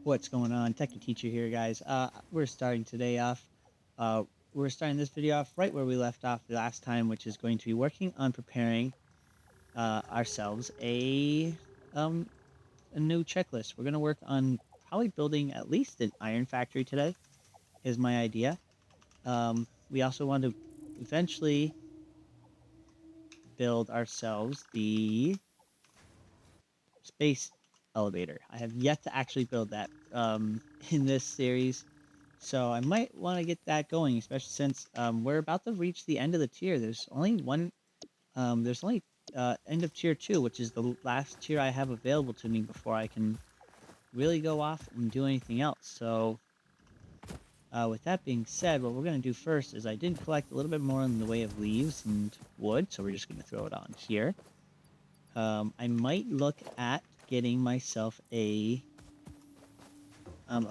What's going on? Techie Teacher here, guys. We're starting today off. Uh, we're starting this video off right where we left off the last time, which is going to be working on preparing ourselves a new checklist. We're going to work on probably building at least an iron factory today, is my idea. We also want to eventually build ourselves the space elevator. I have yet to actually build that in this series. So I might want to get that going, especially since we're about to reach the end of the tier. There's only one, there's only end of tier 2, which is the last tier I have available to me before I can really go off and do anything else. So with that being said, what we're going to do first is I did collect a little bit more in the way of leaves and wood, so we're just going to throw it on here. I might look at getting myself a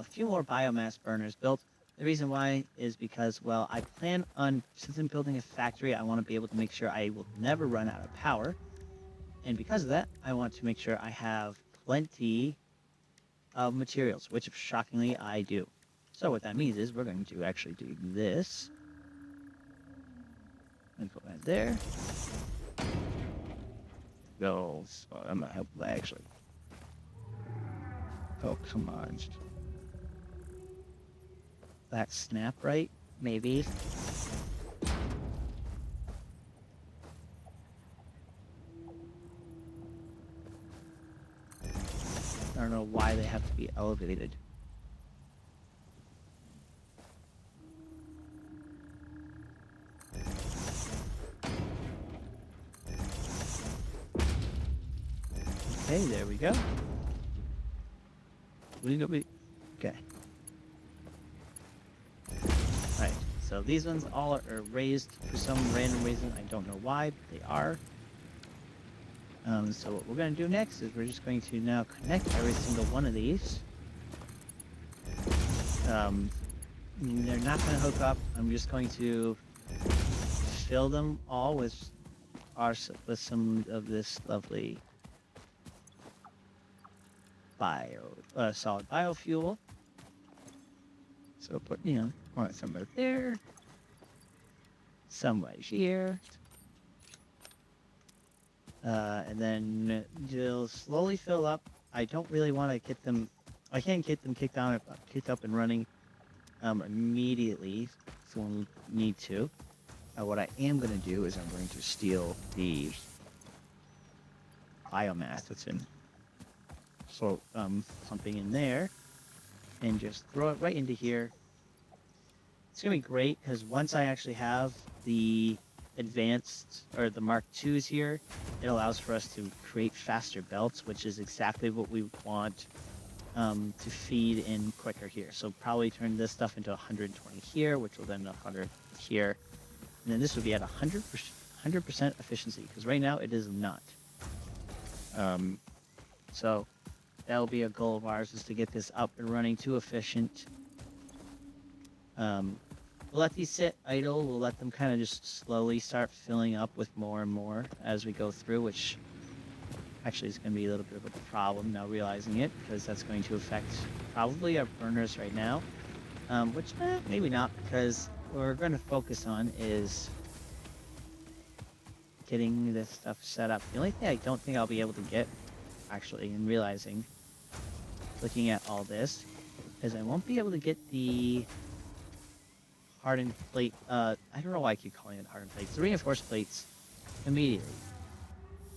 few more biomass burners built. The reason why is because, well, I plan on, since I'm building a factory, I want to be able to make sure I will never run out of power. And because of that, I want to make sure I have plenty of materials, which shockingly I do. So what that means is we're going to actually do this. And put that there. Go. Oh, I'm not helpful actually. Oh, come on. That snap right? Maybe. I don't know why they have to be elevated. Okay, there we go. Okay. Alright, so these ones all are raised for some random reason. I don't know why, but they are. So what we're going to do next is we're just going to now connect every single one of these. They're not going to hook up. I'm just going to fill them all with some of this lovely solid biofuel. So put, want some right there, some right here. And then you'll slowly fill up. I don't really want to get them, I can't get them kicked up and running immediately, so we'll need to. What I am going to do is I'm going to steal the biomass that's in, so something in there, and just throw it right into here. It's going to be great, because once I actually have the advanced, or the Mark IIs here, it allows for us to create faster belts, which is exactly what we want to feed in quicker here. So probably turn this stuff into 120 here, which will then 100 here. And then this would be at 100% efficiency, because right now it is not. So that'll be a goal of ours, is to get this up and running to efficient. We'll let these sit idle. We'll let them kind of just slowly start filling up with more and more as we go through, which actually is going to be a little bit of a problem now realizing it, because that's going to affect probably our burners right now. Which maybe not, because what we're going to focus on is getting this stuff set up. The only thing I don't think I'll be able to get, actually, in realizing, looking at all this, is I won't be able to get the hardened plate, I don't know why I keep calling it hardened plates, the reinforced plates immediately.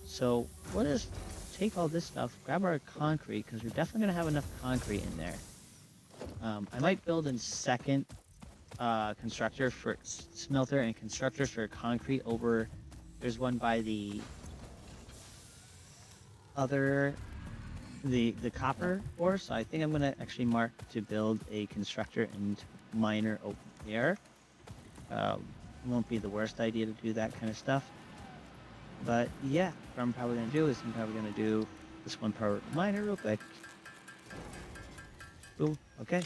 So we'll just take all this stuff, grab our concrete, because we're definitely going to have enough concrete in there. I might build a second constructor for smelter and constructor for concrete over, there's one by the other, the copper ore, so I think I'm going to actually mark to build a constructor and miner over there. Won't be the worst idea to do that kind of stuff. But yeah, what I'm probably going to do is I'm probably going to do this one per miner real quick. Ooh, okay.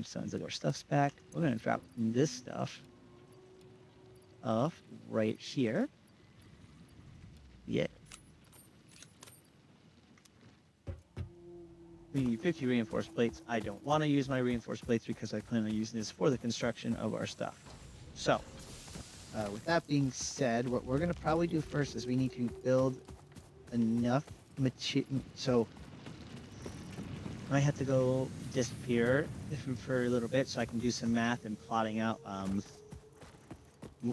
Sounds like our stuff's back. We're going to drop this stuff off right here. Yeah. We need 50 reinforced plates. I don't want to use my reinforced plates because I plan on using this for the construction of our stuff. So, with that being said, what we're going to probably do first is we need to build enough material. So, I might have to go disappear for a little bit so I can do some math and plotting out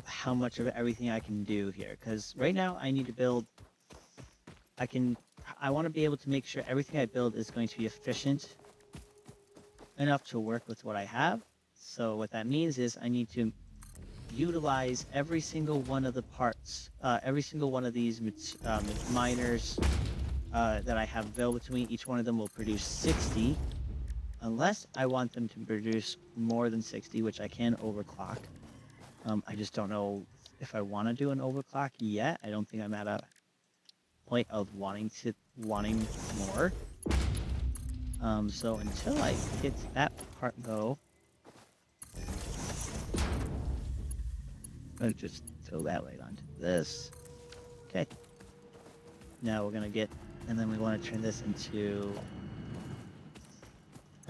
how much of everything I can do here. Because right now I need to build. I want to be able to make sure everything I build is going to be efficient enough to work with what I have. So what that means is I need to utilize every single one of the parts, every single one of these miners that I have available to me. Each one of them will produce 60, unless I want them to produce more than 60, which I can overclock. I just don't know if I want to do an overclock yet. I don't think I'm at a point of wanting more. So until I get to that part though, I'll just throw that right onto this. Okay. Now we're gonna get, and then we want to turn this into,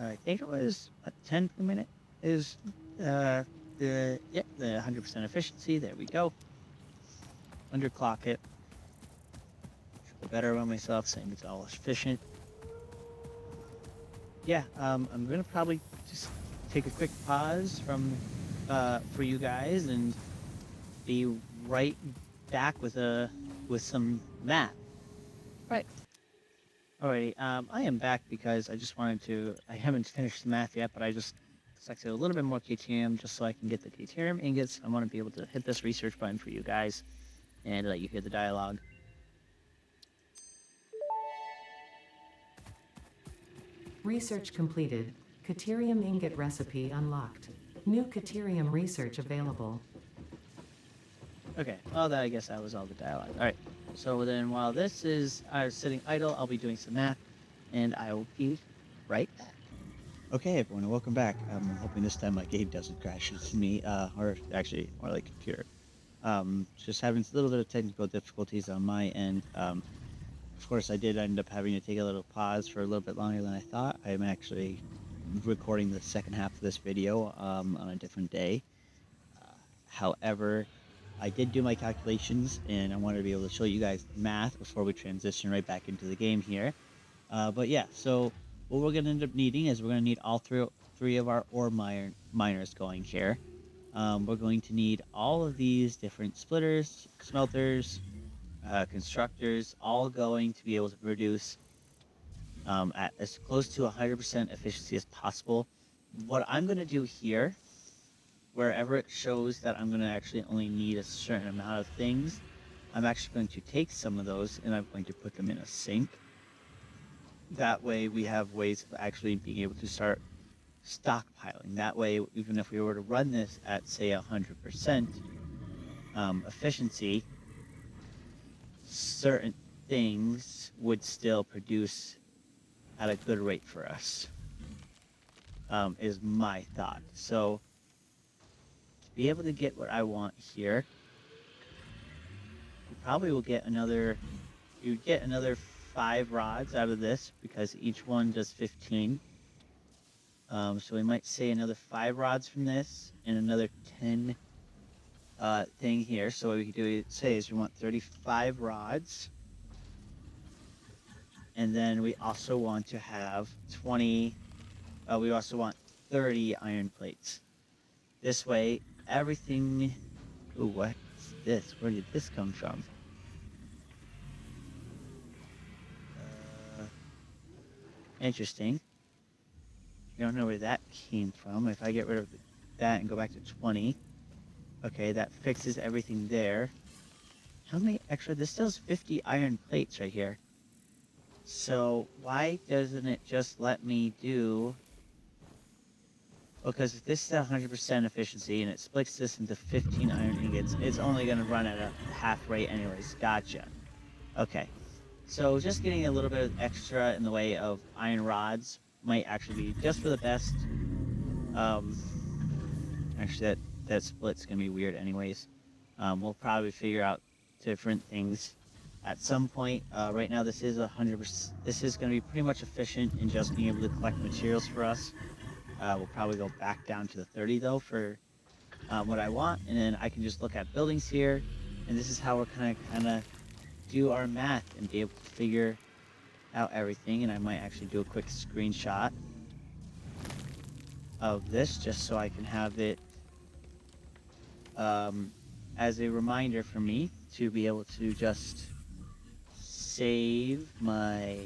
I think it was a 10 per minute is the 100% efficiency. There we go. Underclock it. Feel better about myself saying it's all efficient. Yeah, I'm gonna probably just take a quick pause from for you guys and be right back with some math. Right. Alrighty. I am back because I just wanted to. I haven't finished the math yet, but I just selected a little bit more KTM just so I can get the KTM ingots. I want to be able to hit this research button for you guys and let you hear the dialogue. Research completed. Caterium ingot recipe unlocked. New caterium research available. Okay, well, I guess that was all the dialogue. All right, so then while this is sitting idle, I'll be doing some math, and I will be right back. Okay, everyone, and welcome back. I'm hoping this time my game doesn't crash into me, or actually, more like computer. Just having a little bit of technical difficulties on my end. Of course, I did end up having to take a little pause for a little bit longer than I thought. I'm actually recording the second half of this video on a different day. However, I did do my calculations, and I wanted to be able to show you guys the math before we transition right back into the game here. But yeah, so what we're going to end up needing is we're going to need all three of our ore miners going here. We're going to need all of these different splitters, smelters, constructors, all going to be able to produce at as close to 100% efficiency as possible. What I'm going to do here, wherever it shows that I'm going to actually only need a certain amount of things, I'm actually going to take some of those and I'm going to put them in a sink. That way we have ways of actually being able to start stockpiling. That way, even if we were to run this at, say, 100% efficiency, certain things would still produce at a good rate for us, is my thought. So, to be able to get what I want here, you probably will get you'd get another 5 rods out of this because each one does 15. So we might say another 5 rods from this and another 10 thing here. So what we could do is we want 35 rods. And then we also want to have 20, we also want 30 iron plates. This way, everything, ooh, what's this? Where did this come from? Interesting. I don't know where that came from. If I get rid of that and go back to 20, okay, that fixes everything there. How many extra? This does 50 iron plates right here. So why doesn't it just let me do... Because if this is 100% efficiency and it splits this into 15 iron ingots, it's only going to run at a half rate anyways. Gotcha. Okay. So just getting a little bit of extra in the way of iron rods might actually be just for the best. Actually, that split's going to be weird anyways. We'll probably figure out different things at some point. Right now, this is 100%. This is going to be pretty much efficient in just being able to collect materials for us. We'll probably go back down to the 30 though for what I want, and then I can just look at buildings here, and this is how we're kind of do our math and be able to figure out everything. And I might actually do a quick screenshot of this just so I can have it um, as a reminder for me to be able to just save my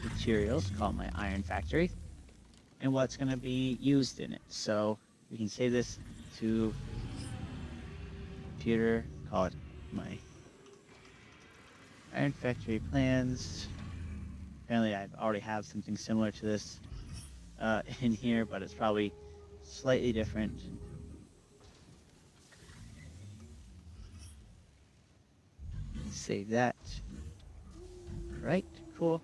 materials, call it my iron factory, and what's going to be used in it. So we can save this to computer, call it my iron factory plans. Apparently I already have something similar to this in here, but it's probably slightly different. Save that. Right, cool.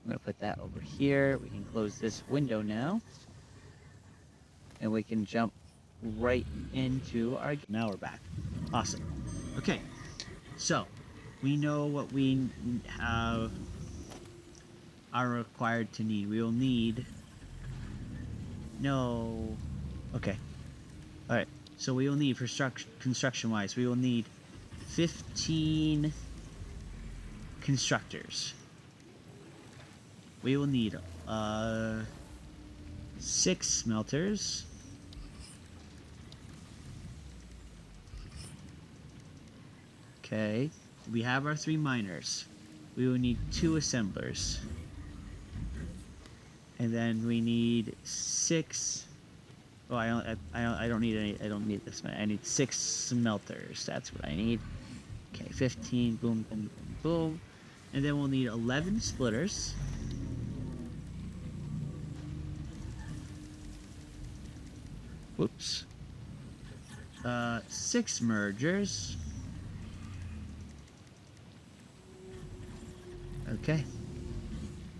I'm gonna put that over here. We can close this window now. And we can jump right into our... Now we're back. Awesome. Okay, so we know what we have are required to need. We will need... No. Okay. Alright, so we will need, for construction-wise, we will need 15 constructors. We will need 6 smelters. Okay, we have our 3 miners. We will need 2 assemblers. And then we need 6... Oh, I don't need any. I don't need this many. I need 6 smelters. That's what I need. Okay, 15. Boom, boom, boom, boom. And then we'll need 11 splitters. Whoops. 6 mergers. Okay.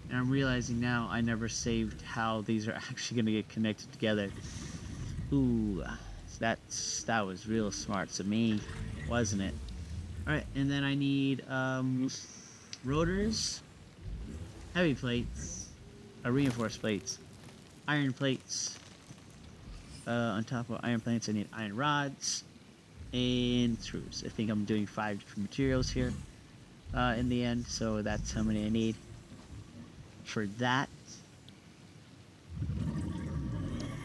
And I'm realizing now I never saved how these are actually going to get connected together. Ooh, that was real smart of me, wasn't it? Alright, and then I need rotors, heavy plates, reinforced plates, iron plates. On top of iron plates, I need iron rods and screws. I think I'm doing 5 different materials here in the end, so that's how many I need for that.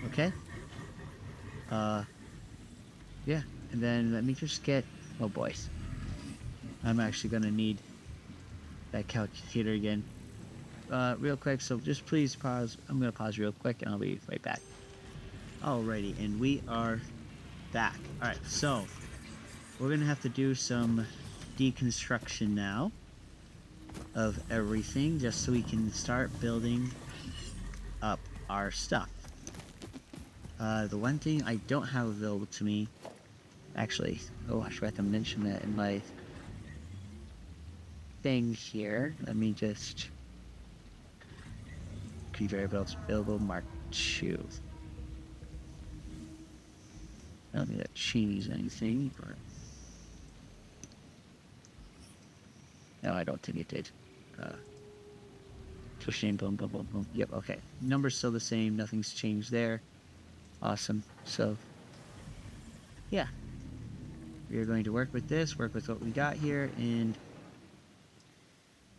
Okay. Yeah, and then let me just get... Oh, boys. I'm actually gonna need that calculator again. Real quick, so just please pause. I'm gonna pause real quick, and I'll be right back. Alrighty, and we are back. Alright, so we're gonna have to do some deconstruction now of everything, just so we can start building up our stuff. The one thing I don't have available to me, actually, oh, I forgot to mention that in my thing here. Let me just... Key variables available, mark 2. I don't think that changes anything, but... No, I don't think it did. Pushing, boom, boom, boom, boom. Yep, okay. Number's still the same, nothing's changed there. Awesome. So, yeah. We're going to work with this, work with what we got here, and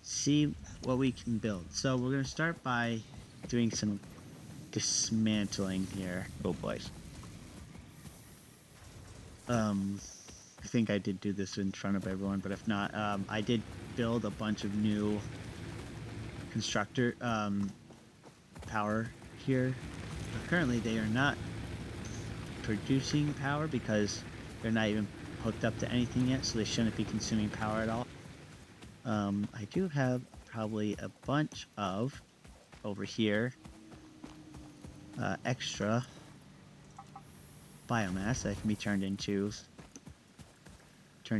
see what we can build. So we're going to start by doing some dismantling here. Oh, boys. I think I did do this in front of everyone, but if not, I did build a bunch of new constructor power here. But currently, they are not producing power because they're not even hooked up to anything yet, so they shouldn't be consuming power at all. I do have probably a bunch of, over here, extra biomass that can be turned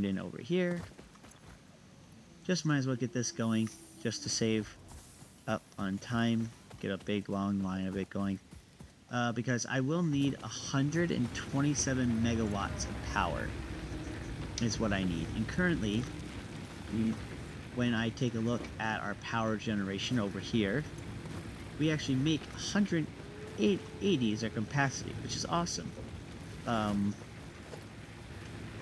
in over here. Just might as well get this going just to save up on time, get a big long line of it going, because I will need 127 megawatts of power is what I need. And currently, we, when I take a look at our power generation over here, we actually make 180 as our capacity, which is awesome. I'm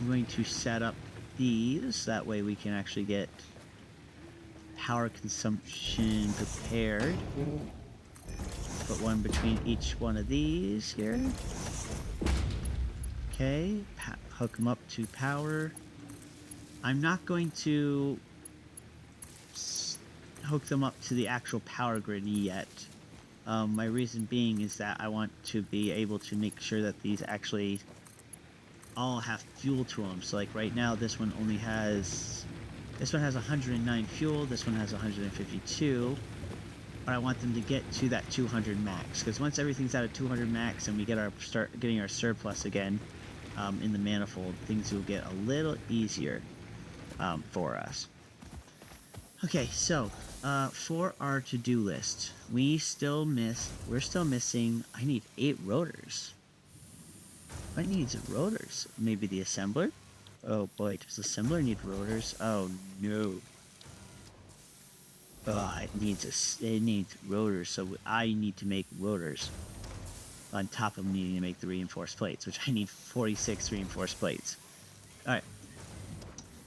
going to set up these, that way we can actually get power consumption prepared. Put one between each one of these here. Okay, hook them up to power. I'm not going to hook them up to the actual power grid yet. My reason being is that I want to be able to make sure that these actually all have fuel to them. So like right now, this one has 109 fuel, this one has 152, but I want them to get to that 200 max, because once everything's at a 200 max and we start getting our surplus again in the manifold, things will get a little easier for us. Okay, so for our to-do list, we're still missing, I need 8 rotors. What needs rotors? Maybe the assembler? Oh boy, does the assembler need rotors? Oh no. Oh, it needs rotors, so I need to make rotors on top of needing to make the reinforced plates, which I need 46 reinforced plates. Alright.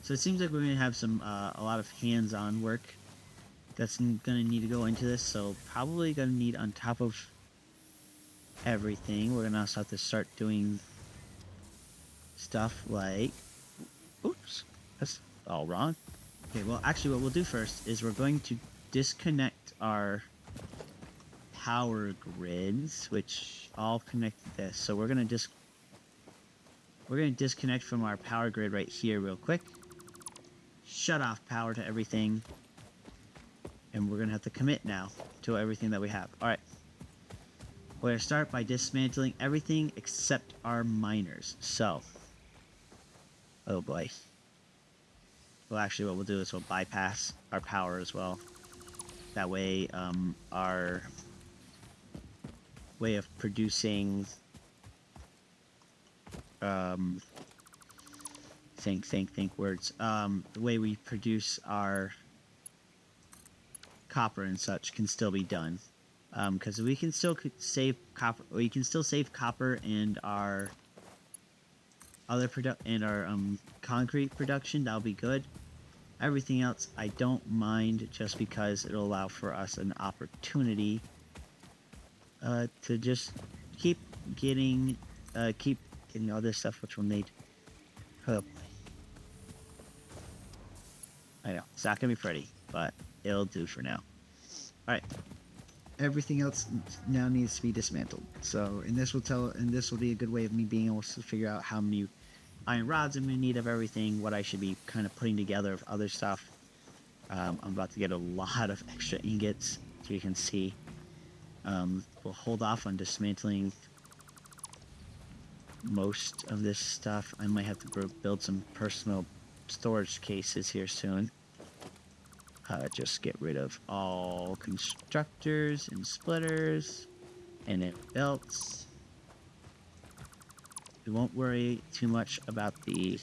So it seems like we're going to have a lot of hands-on work that's going to need to go into this, so probably going to need, on top of everything, we're going to also have to start doing stuff like... Oops, that's all wrong. Okay, well, actually what we'll do first is we're going to disconnect our power grids, which all connect to this. So we're going to disconnect from our power grid right here real quick. Shut off power to everything. And we're going to have to commit now to everything that we have. Alright. We're going to start by dismantling everything except our miners. So. Oh boy. Well, actually what we'll do is we'll bypass our power as well. That way, our way of producing... think words. The way we produce our copper and such can still be done. Because we can still save copper. We can still save copper and our other concrete production. That'll be good. Everything else, I don't mind, just because it'll allow for us an opportunity to just keep getting all this stuff, which we'll need. Oh boy. I know it's not gonna be pretty, but it'll do for now. All right. Everything else now needs to be dismantled. So, and this will be a good way of me being able to figure out how many iron rods I'm gonna need of everything, what I should be kind of putting together of other stuff. I'm about to get a lot of extra ingots, so you can see. We'll hold off on dismantling most of this stuff. I might have to build some personal storage cases here soon. Just get rid of all constructors and splitters and then belts. We won't worry too much about the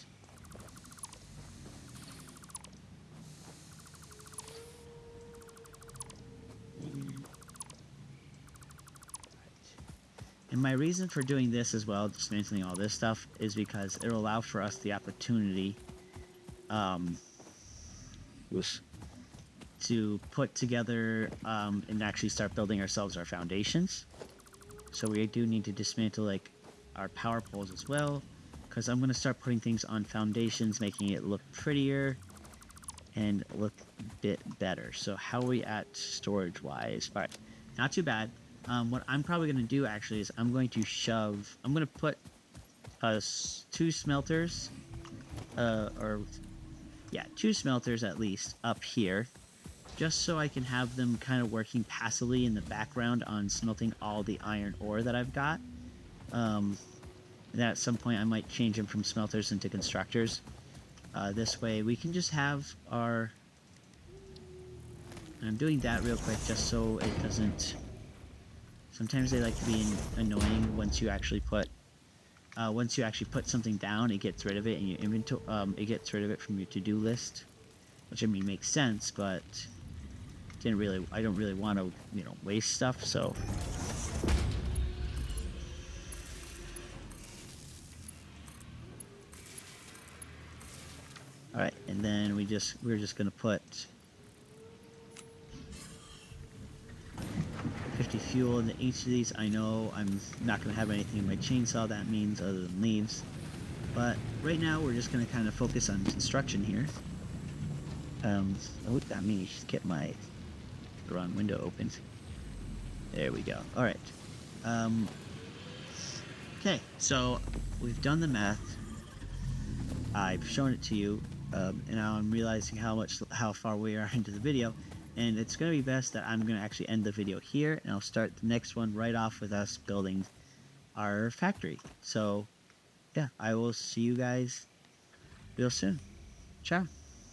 And my reason for doing this as well, dismantling all this stuff, is because it'll allow for us the opportunity to put together and actually start building ourselves our foundations. So we do need to dismantle like our power poles as well, because I'm going to start putting things on foundations, making it look prettier and look a bit better. So how are we at storage wise? All right, not too bad. What I'm probably going to do actually is I'm going to put 2 smelters, 2 smelters at least up here, just so I can have them kind of working passively in the background on smelting all the iron ore that I've got. And then at some point I might change them from smelters into constructors. This way we can just have our... And I'm doing that real quick just so it doesn't... Sometimes they like to be annoying once you actually put once you actually put something down, it gets rid of it in your inventory. It gets rid of it from your to-do list, which I mean makes sense, but didn't really. I don't really want to, waste stuff. So, all right, and then we're just gonna put 50 fuel into each of these. I know I'm not gonna have anything in my chainsaw that means other than leaves, but right now we're just gonna kind of focus on construction here. Oh, that means get my wrong window open. There we go. All right. Okay, so we've done the math. I've shown it to you, and now I'm realizing how far we are into the video, and it's going to be best that I'm going to actually end the video here, and I'll start the next one right off with us building our factory. So, yeah, I will see you guys real soon. Ciao.